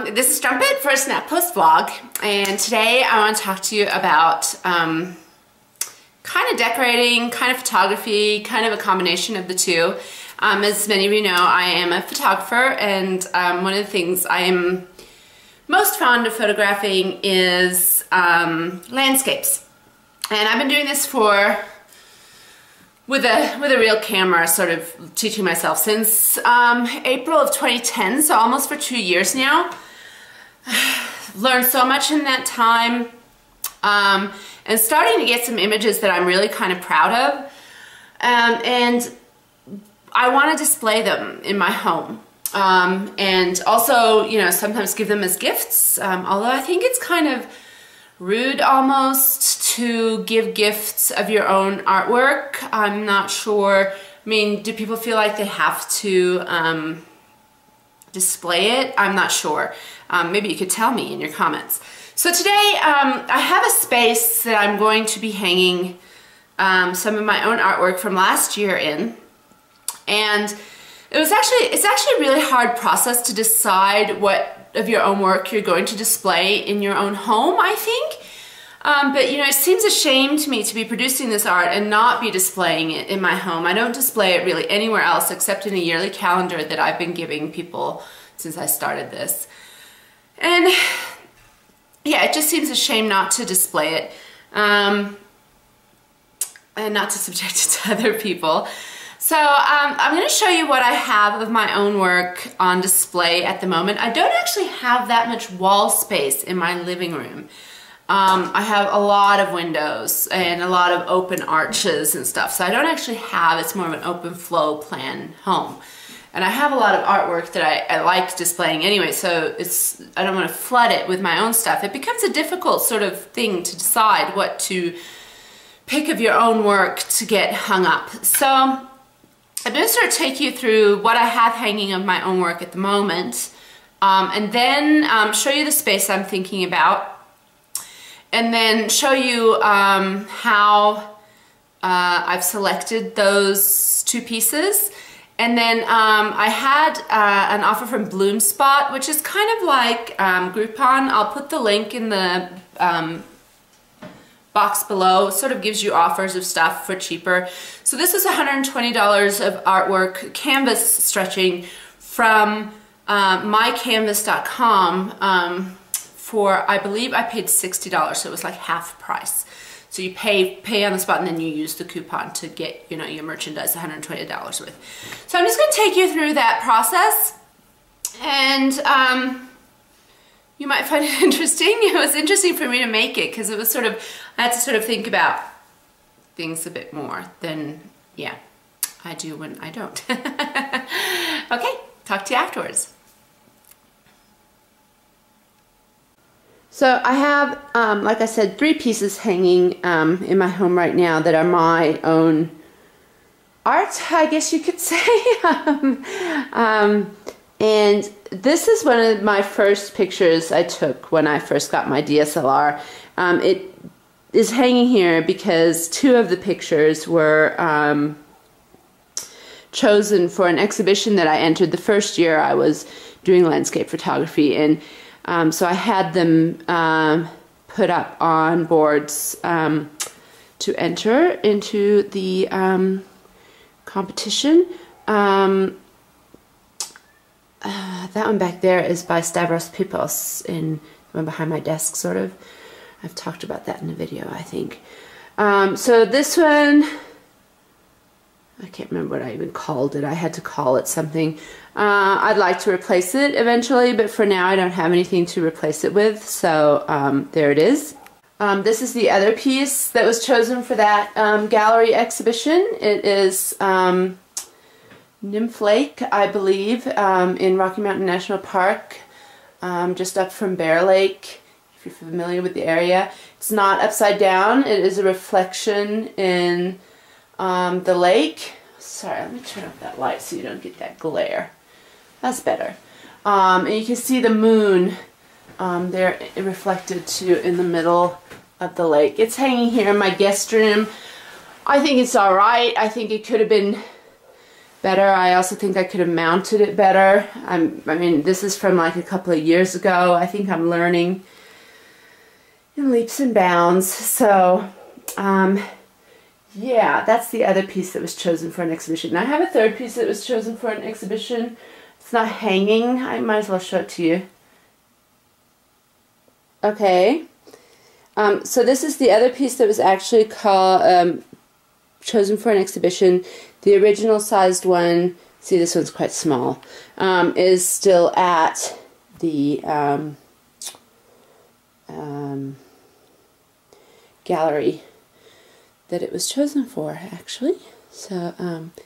This is Strumpet for a Snap Post Vlog, and today I want to talk to you about kind of decorating, kind of photography, kind of a combination of the two. As many of you know, I am a photographer, and one of the things I am most fond of photographing is landscapes. And I've been doing this with a real camera, sort of teaching myself since April of 2010, so almost for 2 years now. Learned so much in that time, and starting to get some images that I'm really kind of proud of, and I want to display them in my home, and also, you know, sometimes give them as gifts, although I think it's kind of rude almost to give gifts of your own artwork. I'm not sure. I mean, do people feel like they have to display it? I'm not sure. Maybe you could tell me in your comments. So today I have a space that I'm going to be hanging some of my own artwork from last year in, and it's actually a really hard process to decide what of your own work you're going to display in your own home, I think. But you know, it seems a shame to me to be producing this art and not be displaying it in my home. I don't display it really anywhere else except in a yearly calendar that I've been giving people since I started this. And yeah, it just seems a shame not to display it, and not to subject it to other people. So I'm going to show you what I have of my own work on display at the moment. I don't actually have that much wall space in my living room. I have a lot of windows and a lot of open arches and stuff, so I don't actually have, it's more of an open flow plan home. And I have a lot of artwork that I like displaying anyway, so I don't want to flood it with my own stuff. It becomes a difficult sort of thing to decide what to pick of your own work to get hung up. So I'm going to sort of take you through what I have hanging of my own work at the moment, and then show you the space I'm thinking about, and then show you how I've selected those two pieces. And then I had an offer from Bloomspot, which is kind of like Groupon. I'll put the link in the box below. It sort of gives you offers of stuff for cheaper. So this is $120 of artwork, canvas stretching from mycanvas.com for, I believe I paid $60, so it was like half price. So you pay on the spot, and then you use the coupon to get, you know, your merchandise $120 worth. So I'm just going to take you through that process, and you might find it interesting. It was interesting for me to make it because it was sort of, I had to sort of think about things a bit more than, yeah, I do when I don't. Okay, talk to you afterwards. So I have, like I said, 3 pieces hanging in my home right now that are my own art, I guess you could say. And this is one of my first pictures I took when I first got my DSLR. It is hanging here because 2 of the pictures were chosen for an exhibition that I entered the first year I was doing landscape photography, and so I had them put up on boards to enter into the competition. That one back there is by Stavros Pippos, in the one behind my desk, sort of. I've talked about that in a video, I think. So this one, I can't remember what I even called it. I had to call it something. I'd like to replace it eventually, but for now I don't have anything to replace it with, so there it is. This is the other piece that was chosen for that gallery exhibition. It is Nymph Lake, I believe, in Rocky Mountain National Park, just up from Bear Lake, if you're familiar with the area. It's not upside down, it is a reflection in the lake. Sorry, let me turn off that light so you don't get that glare. That's better. And you can see the moon there reflected too in the middle of the lake. It's hanging here in my guest room. I think it's alright. I think it could have been better. I also think I could have mounted it better. I mean, this is from like a couple of years ago. I think I'm learning in leaps and bounds. So, yeah, that's the other piece that was chosen for an exhibition. And I have a third piece that was chosen for an exhibition. It's not hanging. I might as well show it to you. Okay. So this is the other piece that was actually chosen for an exhibition. The original sized one, see this one's quite small, is still at the gallery that it was chosen for, actually. So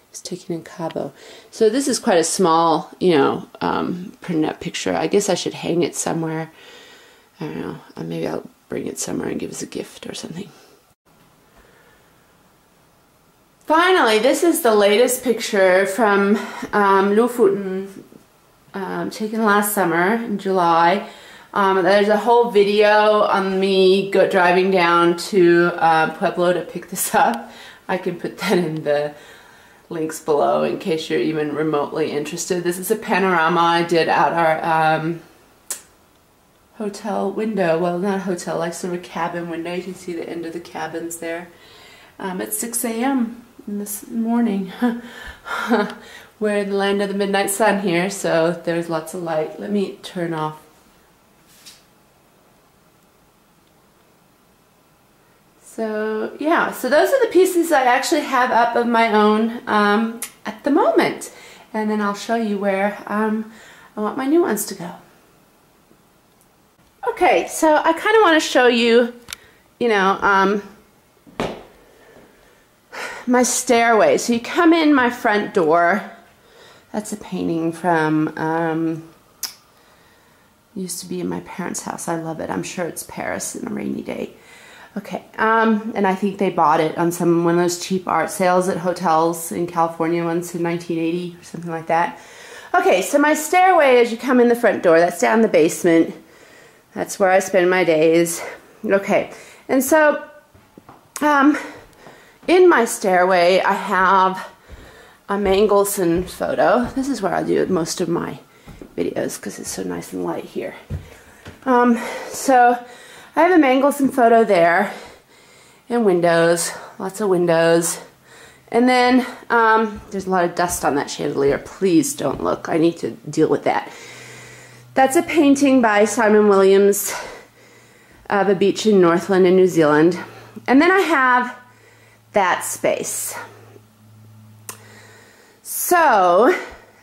it's taken in Cabo. So this is quite a small, you know, printed up picture. I guess I should hang it somewhere. I don't know. Maybe I'll bring it somewhere and give us a gift or something. Finally, this is the latest picture from Lofoten, taken last summer in July. There's a whole video on me driving down to Pueblo to pick this up. I can put that in the links below in case you're even remotely interested. This is a panorama I did out our hotel window. Well, not hotel, like sort of a cabin window. You can see the end of the cabins there. At 6 a.m. in this morning. We're in the land of the midnight sun here, so there's lots of light. Let me turn off. So yeah, so those are the pieces I actually have up of my own at the moment. And then I'll show you where I want my new ones to go. Okay, so I kind of want to show you, you know, my stairway. So you come in my front door. That's a painting from, used to be in my parents' house. I love it. I'm sure it's Paris in a rainy day. Okay, and I think they bought it on one of those cheap art sales at hotels in California once in 1980 or something like that. Okay, so my stairway as you come in the front door, that's down the basement. That's where I spend my days. Okay, and so in my stairway I have a Mangelson photo. This is where I do most of my videos because it's so nice and light here. So I have a Mangelson photo there, and windows, lots of windows. And then there's a lot of dust on that chandelier. Please don't look, I need to deal with that. That's a painting by Simon Williams of a beach in Northland in New Zealand. And then I have that space. So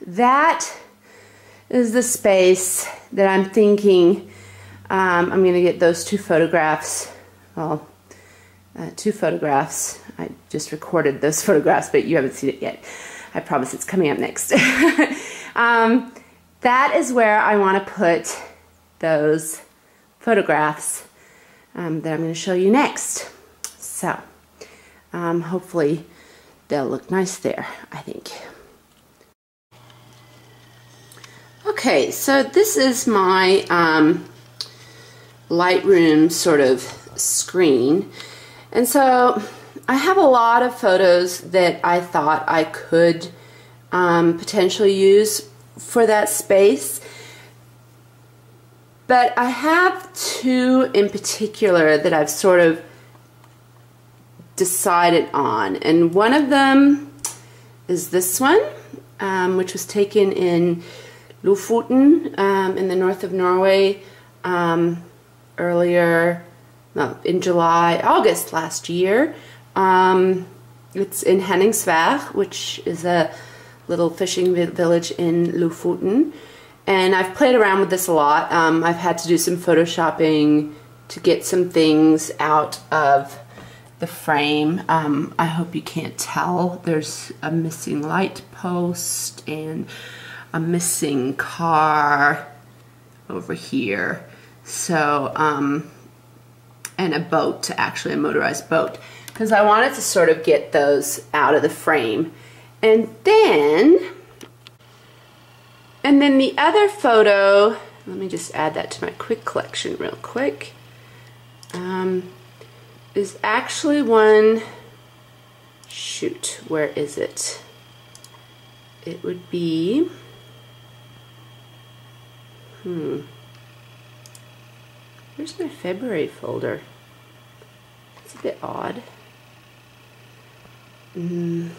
that is the space that I'm thinking I'm going to get those two photographs. Well, two photographs. I just recorded those photographs, but you haven't seen it yet. I promise it's coming up next. That is where I want to put those photographs that I'm going to show you next. So, hopefully they'll look nice there, I think. Okay, so this is my Lightroom sort of screen. And so I have a lot of photos that I thought I could potentially use for that space. But I have two in particular that I've sort of decided on. And one of them is this one, which was taken in Lofoten in the north of Norway in August last year. It's in Henningsvær, which is a little fishing village in Lofoten. And I've played around with this a lot. I've had to do some photoshopping to get some things out of the frame. I hope you can't tell. There's a missing light post and a missing car over here. So, and a boat, actually a motorized boat, because I wanted to sort of get those out of the frame. And then the other photo, let me just add that to my quick collection real quick, is actually one, shoot, where is it? it would be, where's my February folder? It's a bit odd. But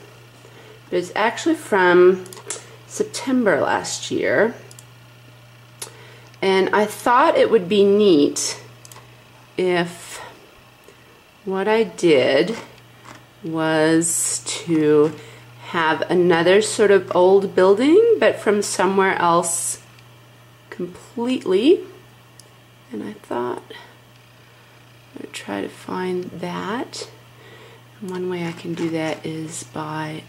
it's actually from September last year. And I thought it would be neat if what I did was to have another sort of old building, but from somewhere else completely. And I thought I'd try to find that. And one way I can do that is by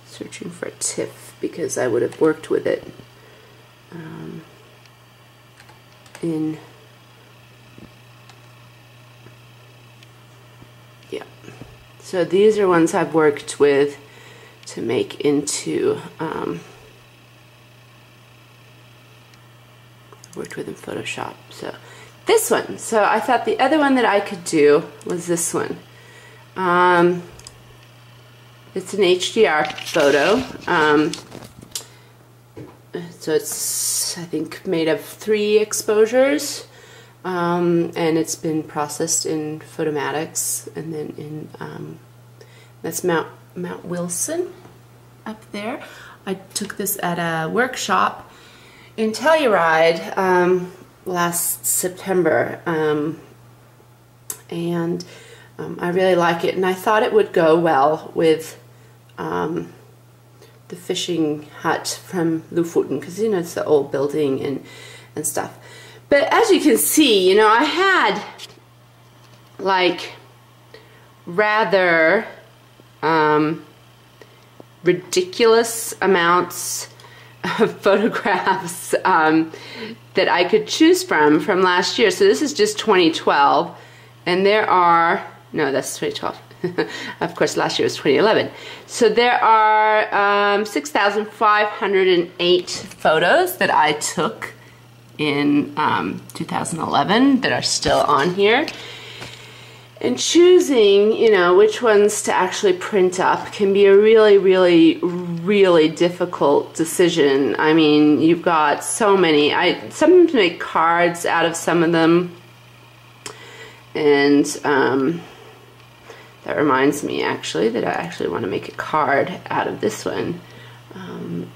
searching for a TIFF, because I would have worked with it so these are ones I've worked with to make into worked with in Photoshop. So this one, so I thought the other one that I could do was this one. It's an HDR photo. So it's, I think, made of 3 exposures, and it's been processed in Photomatics, and then in that's Mount Wilson up there. I took this at a workshop in Telluride last September, and I really like it, and I thought it would go well with the fishing hut from Lofoten, because you know it's the old building and stuff. But as you can see, you know, I had like rather ridiculous amounts of photographs that I could choose from last year. So this is just 2012, and there are, no, that's 2012. Of course, last year was 2011. So there are 6,508 photos that I took in 2011 that are still on here. And choosing, you know, which ones to actually print up can be a really, really, really difficult decision. I mean, you've got so many. I sometimes make cards out of some of them, and that reminds me actually that I actually want to make a card out of this one. And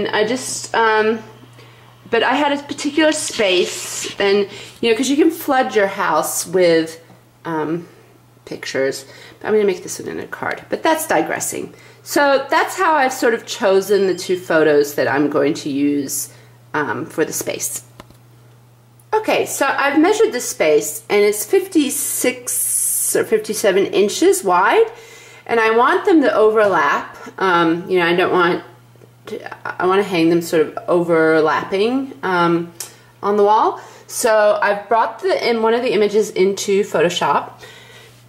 I just, but I had a particular space, and you know, because you can flood your house with pictures. I'm going to make this one in a card, but that's digressing. So that's how I've sort of chosen the 2 photos that I'm going to use for the space. Okay, so I've measured the space, and it's 56 or 57 inches wide, and I want them to overlap. You know, I don't want to, I want to hang them sort of overlapping on the wall. So I've brought one of the images into Photoshop.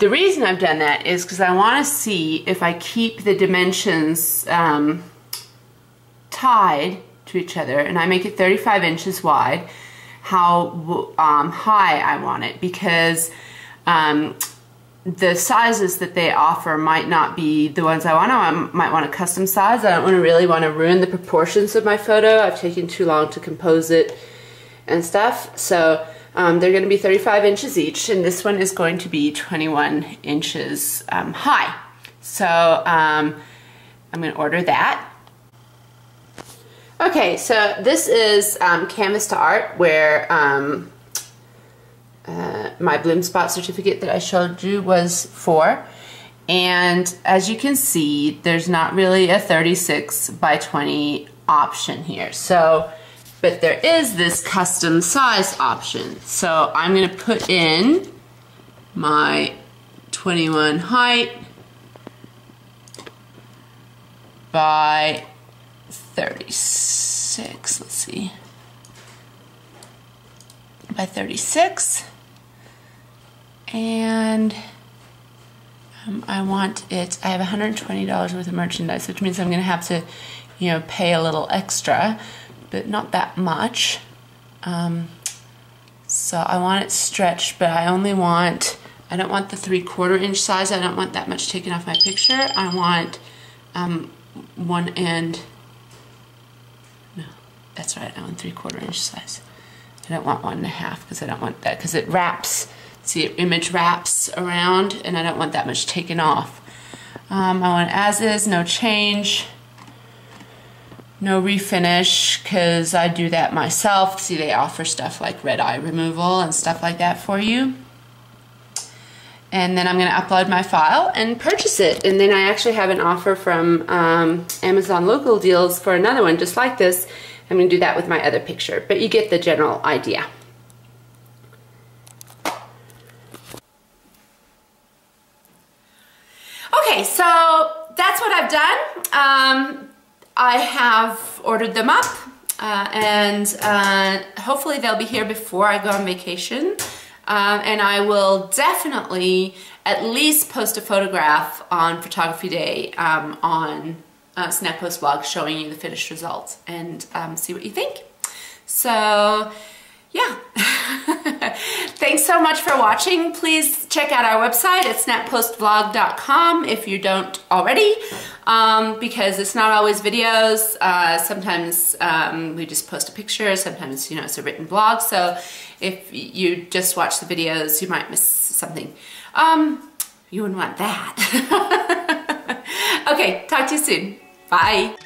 The reason I've done that is because I want to see if I keep the dimensions tied to each other, and I make it 35 inches wide, how high I want it, because the sizes that they offer might not be the ones I want. I might want a custom size. I don't really want to ruin the proportions of my photo. I've taken too long to compose it and stuff. So they're going to be 35 inches each, and this one is going to be 21 inches high. So I'm going to order that. Okay, so this is Canvas to Art, where my Bloom Spot certificate that I showed you was for. And as you can see, there's not really a 36 by 20 option here. So, but there is this custom size option. So I'm going to put in my 21 height by 36, let's see, by 36, and I want it, I have $120 worth of merchandise, which means I'm going to have to, you know, pay a little extra, but not that much. So I want it stretched, but I only want I don't want the 3/4 inch size. I don't want that much taken off my picture. I want 1 and, no, that's right, I want 3/4 inch size. I don't want 1 1/2 because I don't want that, because it wraps. See, image wraps around and I don't want that much taken off. I want as is, no change, no refinish, because I do that myself. See, they offer stuff like red eye removal and stuff like that for you. And then I'm going to upload my file and purchase it. And then I actually have an offer from Amazon Local Deals for another one just like this. I'm going to do that with my other picture, but you get the general idea. Okay, so that's what I've done. I have ordered them up and hopefully they'll be here before I go on vacation. And I will definitely at least post a photograph on Photography Day on snappostvlog showing you the finished results and see what you think. So yeah, thanks so much for watching. Please check out our website at snappostvlog.com if you don't already, because it's not always videos. Sometimes we just post a picture, sometimes, you know, it's a written blog. So if you just watch the videos, you might miss something. You wouldn't want that. Okay, talk to you soon. Bye.